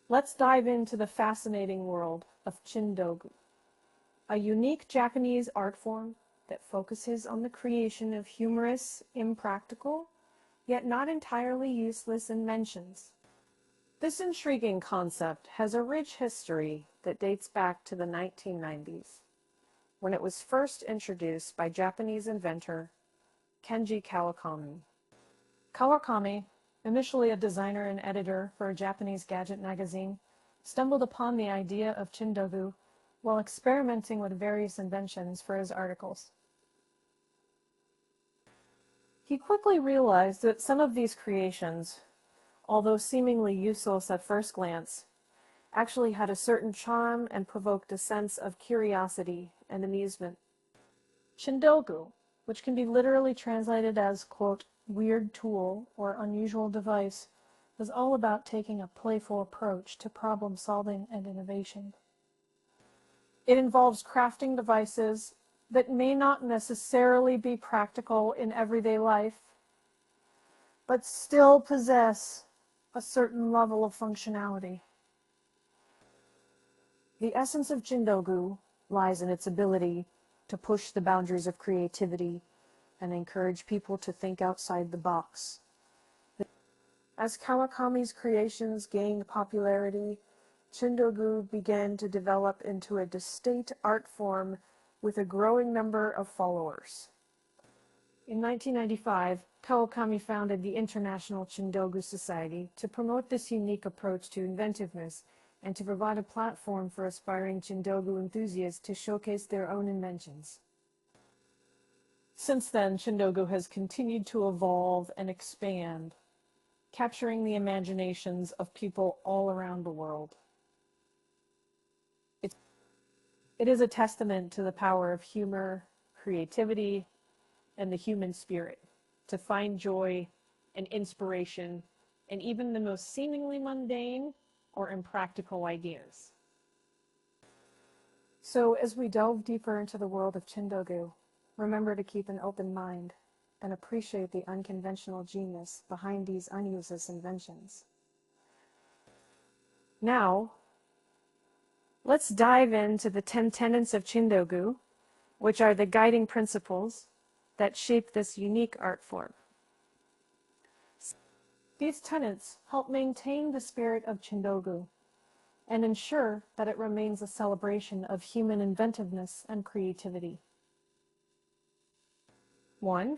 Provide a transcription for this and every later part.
Let's dive into the fascinating world of Chindōgu, a unique Japanese art form that focuses on the creation of humorous, impractical, yet not entirely useless inventions. This intriguing concept has a rich history that dates back to the 1990s, when it was first introduced by Japanese inventor Kenji Kawakami. Kawakami, initially a designer and editor for a Japanese gadget magazine, stumbled upon the idea of Chindōgu while experimenting with various inventions for his articles. He quickly realized that some of these creations, although seemingly useless at first glance, actually had a certain charm and provoked a sense of curiosity and amusement. Chindōgu, which can be literally translated as, quote, weird tool or unusual device, was all about taking a playful approach to problem solving and innovation. It involves crafting devices that may not necessarily be practical in everyday life, but still possess a certain level of functionality. The essence of Chindōgu lies in its ability to push the boundaries of creativity and encourage people to think outside the box. As Kawakami's creations gained popularity, Chindōgu began to develop into a distinct art form with a growing number of followers. In 1995, Kawakami founded the International Chindōgu Society to promote this unique approach to inventiveness and to provide a platform for aspiring Chindōgu enthusiasts to showcase their own inventions. Since then, Chindōgu has continued to evolve and expand, capturing the imaginations of people all around the world. It is a testament to the power of humor, creativity, and the human spirit to find joy and inspiration in even the most seemingly mundane or impractical ideas. So as we delve deeper into the world of Chindōgu, remember to keep an open mind and appreciate the unconventional genius behind these unuseless inventions. Now, let's dive into the 10 tenets of Chindōgu, which are the guiding principles that shape this unique art form. These tenets help maintain the spirit of Chindōgu and ensure that it remains a celebration of human inventiveness and creativity. 1.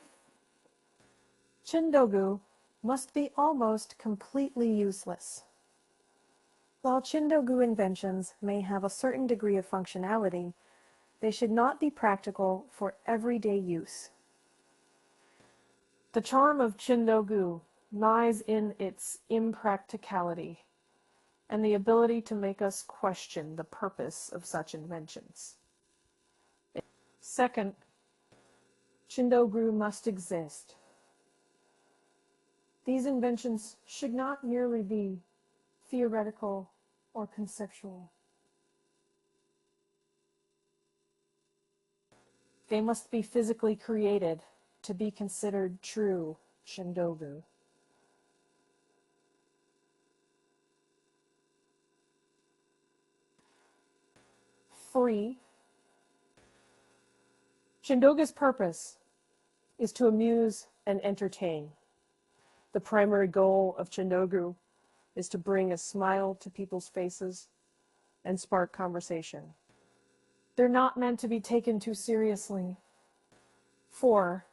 Chindōgu must be almost completely useless. While Chindōgu inventions may have a certain degree of functionality, they should not be practical for everyday use. The charm of Chindōgu lies in its impracticality and the ability to make us question the purpose of such inventions. Second, Chindōgu must exist. These inventions should not merely be theoretical or conceptual. They must be physically created to be considered true Chindōgu. Three, Chindōgu's purpose is to amuse and entertain. The primary goal of Chindōgu is to bring a smile to people's faces and spark conversation. They're not meant to be taken too seriously. 4.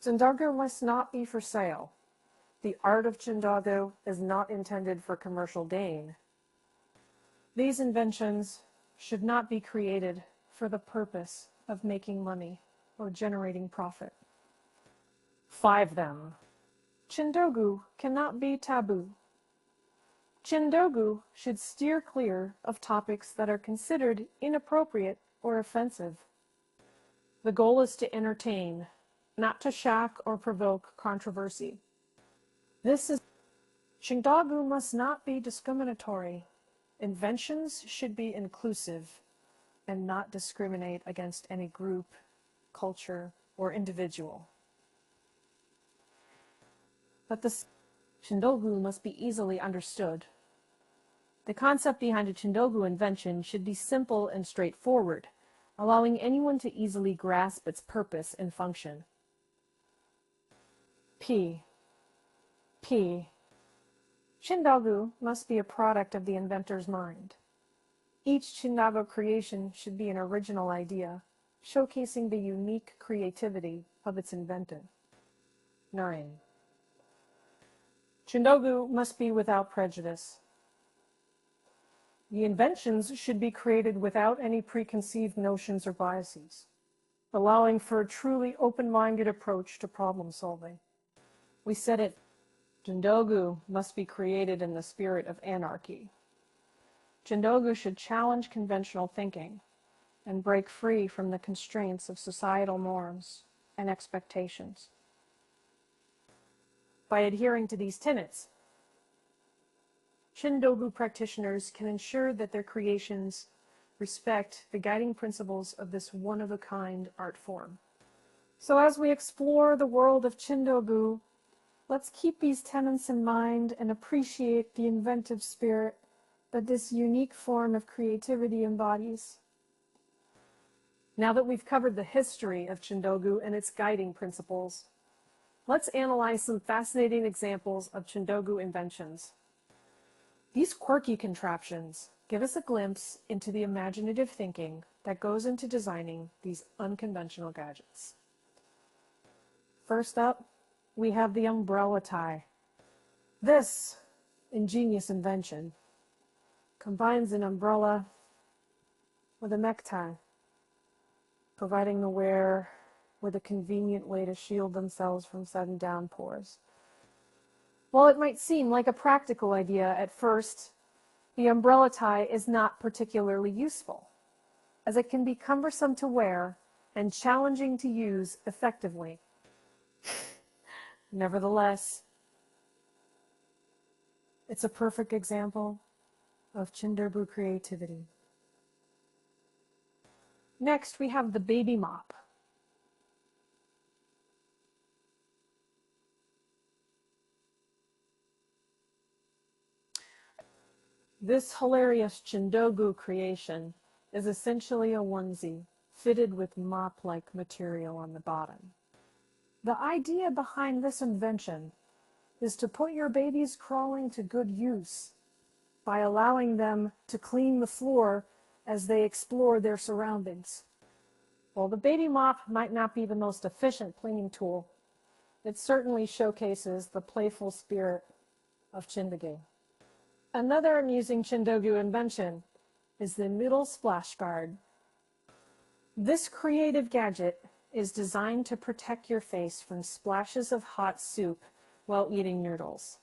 Chindōgu must not be for sale. The art of Chindōgu is not intended for commercial gain. These inventions should not be created for the purpose of making money or generating profit. 5. Chindōgu cannot be taboo. Chindōgu should steer clear of topics that are considered inappropriate or offensive. The goal is to entertain, not to shock or provoke controversy. Chindōgu must not be discriminatory. Inventions should be inclusive and not discriminate against any group, culture, or individual. But the Chindōgu must be easily understood. The concept behind a Chindōgu invention should be simple and straightforward, allowing anyone to easily grasp its purpose and function. P. Chindōgu must be a product of the inventor's mind. Each Chindōgu creation should be an original idea, showcasing the unique creativity of its inventor. 9. Chindōgu must be without prejudice. The inventions should be created without any preconceived notions or biases, allowing for a truly open-minded approach to problem solving. We said it, Chindōgu must be created in the spirit of anarchy. Chindōgu should challenge conventional thinking and break free from the constraints of societal norms and expectations. By adhering to these tenets, Chindōgu practitioners can ensure that their creations respect the guiding principles of this one-of-a-kind art form. So as we explore the world of Chindōgu, let's keep these tenets in mind and appreciate the inventive spirit that this unique form of creativity embodies. Now that we've covered the history of Chindōgu and its guiding principles, let's analyze some fascinating examples of Chindōgu inventions. These quirky contraptions give us a glimpse into the imaginative thinking that goes into designing these unconventional gadgets. First up, we have the umbrella tie. This ingenious invention combines an umbrella with a necktie, providing the wearer with a convenient way to shield themselves from sudden downpours. While it might seem like a practical idea at first, the umbrella tie is not particularly useful, as it can be cumbersome to wear and challenging to use effectively. Nevertheless, it's a perfect example of Chindōgu creativity. Next, we have the baby mop. This hilarious Chindōgu creation is essentially a onesie fitted with mop-like material on the bottom. The idea behind this invention is to put your baby's crawling to good use by allowing them to clean the floor as they explore their surroundings. While the baby mop might not be the most efficient cleaning tool, it certainly showcases the playful spirit of Chindōgu. Another amusing Chindōgu invention is the noodle splash guard. This creative gadget is designed to protect your face from splashes of hot soup while eating noodles.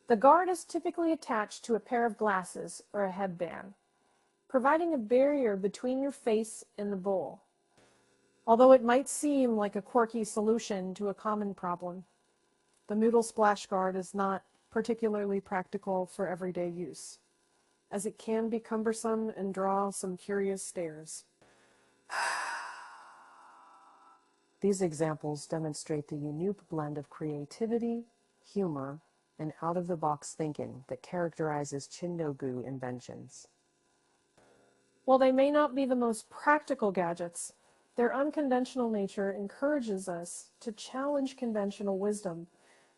The guard is typically attached to a pair of glasses or a headband, providing a barrier between your face and the bowl. Although it might seem like a quirky solution to a common problem, the noodle splash guard is not particularly practical for everyday use, as it can be cumbersome and draw some curious stares. These examples demonstrate the unique blend of creativity, humor, and out-of-the-box thinking that characterizes Chindōgu inventions. While they may not be the most practical gadgets, their unconventional nature encourages us to challenge conventional wisdom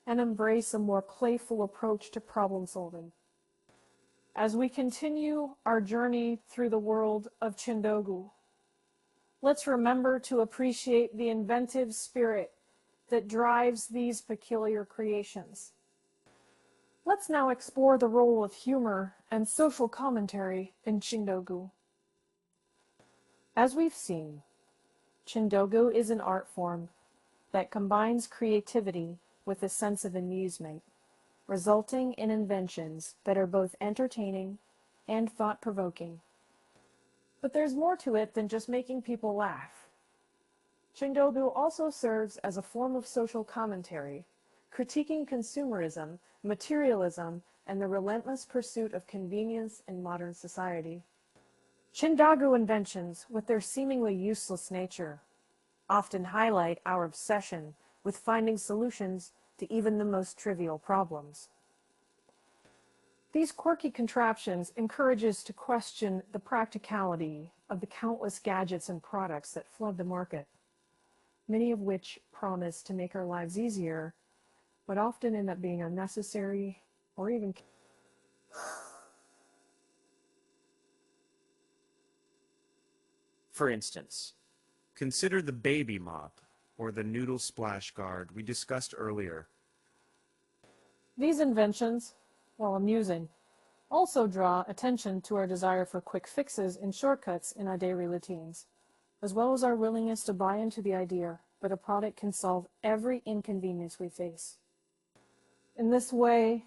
and embrace a more playful approach to problem solving. As we continue our journey through the world of Chindōgu, let's remember to appreciate the inventive spirit that drives these peculiar creations. Let's now explore the role of humor and social commentary in Chindōgu. As we've seen, Chindōgu is an art form that combines creativity with a sense of amusement, resulting in inventions that are both entertaining and thought-provoking. But there's more to it than just making people laugh. Chindōgu also serves as a form of social commentary, critiquing consumerism, materialism, and the relentless pursuit of convenience in modern society. Chindōgu inventions, with their seemingly useless nature, often highlight our obsession with finding solutions to even the most trivial problems. These quirky contraptions encourage us to question the practicality of the countless gadgets and products that flood the market, many of which promise to make our lives easier, but often end up being unnecessary or even. For instance, consider the baby mop or the noodle splash guard we discussed earlier. These inventions, while amusing, also draw attention to our desire for quick fixes and shortcuts in our daily routines, as well as our willingness to buy into the idea that a product can solve every inconvenience we face. In this way,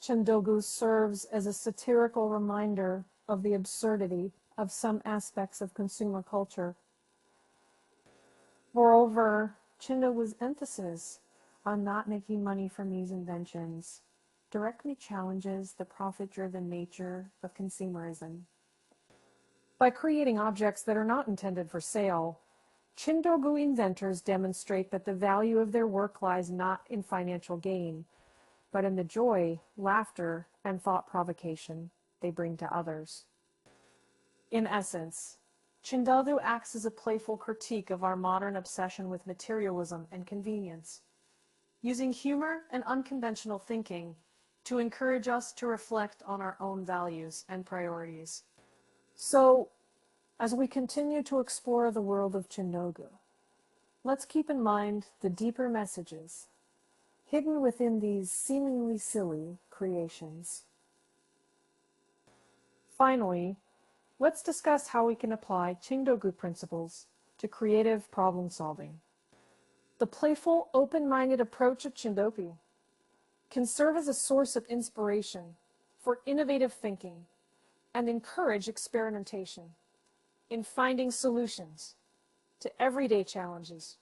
Chindōgu serves as a satirical reminder of the absurdity of some aspects of consumer culture. Moreover, Chindōgu's emphasis on not making money from these inventions directly challenges the profit-driven nature of consumerism. By creating objects that are not intended for sale, Chindōgu inventors demonstrate that the value of their work lies not in financial gain, but in the joy, laughter, and thought provocation they bring to others. In essence, Chindōgu acts as a playful critique of our modern obsession with materialism and convenience, using humor and unconventional thinking to encourage us to reflect on our own values and priorities. So, as we continue to explore the world of Chindōgu, let's keep in mind the deeper messages hidden within these seemingly silly creations. Finally, let's discuss how we can apply Chindōgu principles to creative problem solving. The playful, open-minded approach of Chindōgu can serve as a source of inspiration for innovative thinking and encourage experimentation in finding solutions to everyday challenges.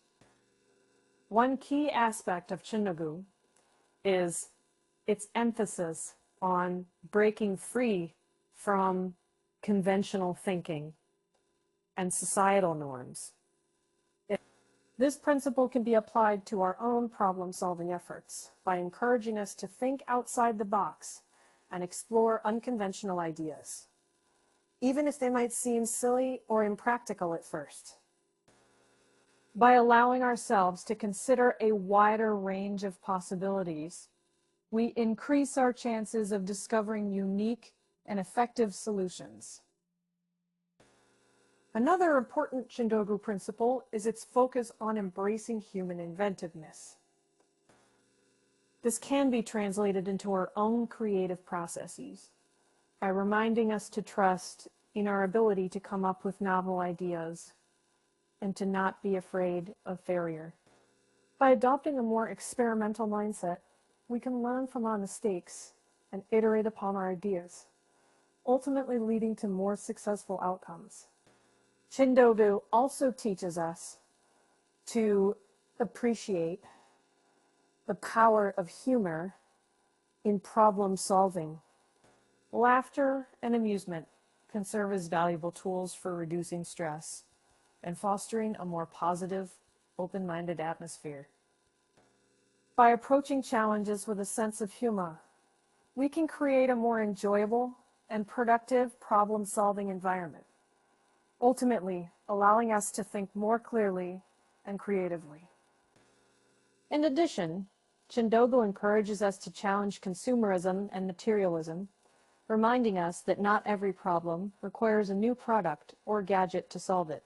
One key aspect of Chindōgu is its emphasis on breaking free from conventional thinking and societal norms. This principle can be applied to our own problem-solving efforts by encouraging us to think outside the box and explore unconventional ideas, even if they might seem silly or impractical at first. By allowing ourselves to consider a wider range of possibilities, we increase our chances of discovering unique and effective solutions. Another important Chindōgu principle is its focus on embracing human inventiveness. This can be translated into our own creative processes by reminding us to trust in our ability to come up with novel ideas and to not be afraid of failure. By adopting a more experimental mindset, we can learn from our mistakes and iterate upon our ideas, ultimately leading to more successful outcomes. Chindōgu also teaches us to appreciate the power of humor in problem solving. Laughter and amusement can serve as valuable tools for reducing stress and fostering a more positive, open-minded atmosphere. By approaching challenges with a sense of humor, we can create a more enjoyable and productive problem-solving environment, ultimately allowing us to think more clearly and creatively. In addition, Chindōgu encourages us to challenge consumerism and materialism, reminding us that not every problem requires a new product or gadget to solve it.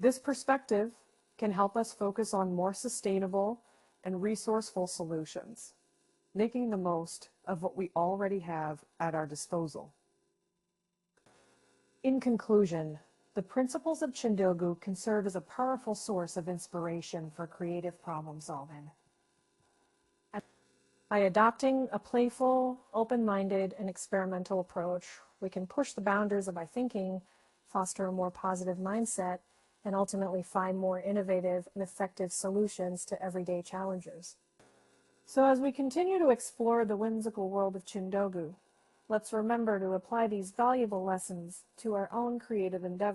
This perspective can help us focus on more sustainable and resourceful solutions, making the most of what we already have at our disposal. In conclusion, the principles of Chindōgu can serve as a powerful source of inspiration for creative problem solving. By adopting a playful, open-minded, and experimental approach, we can push the boundaries of our thinking, foster a more positive mindset, and ultimately find more innovative and effective solutions to everyday challenges. So as we continue to explore the whimsical world of Chindōgu, let's remember to apply these valuable lessons to our own creative endeavors.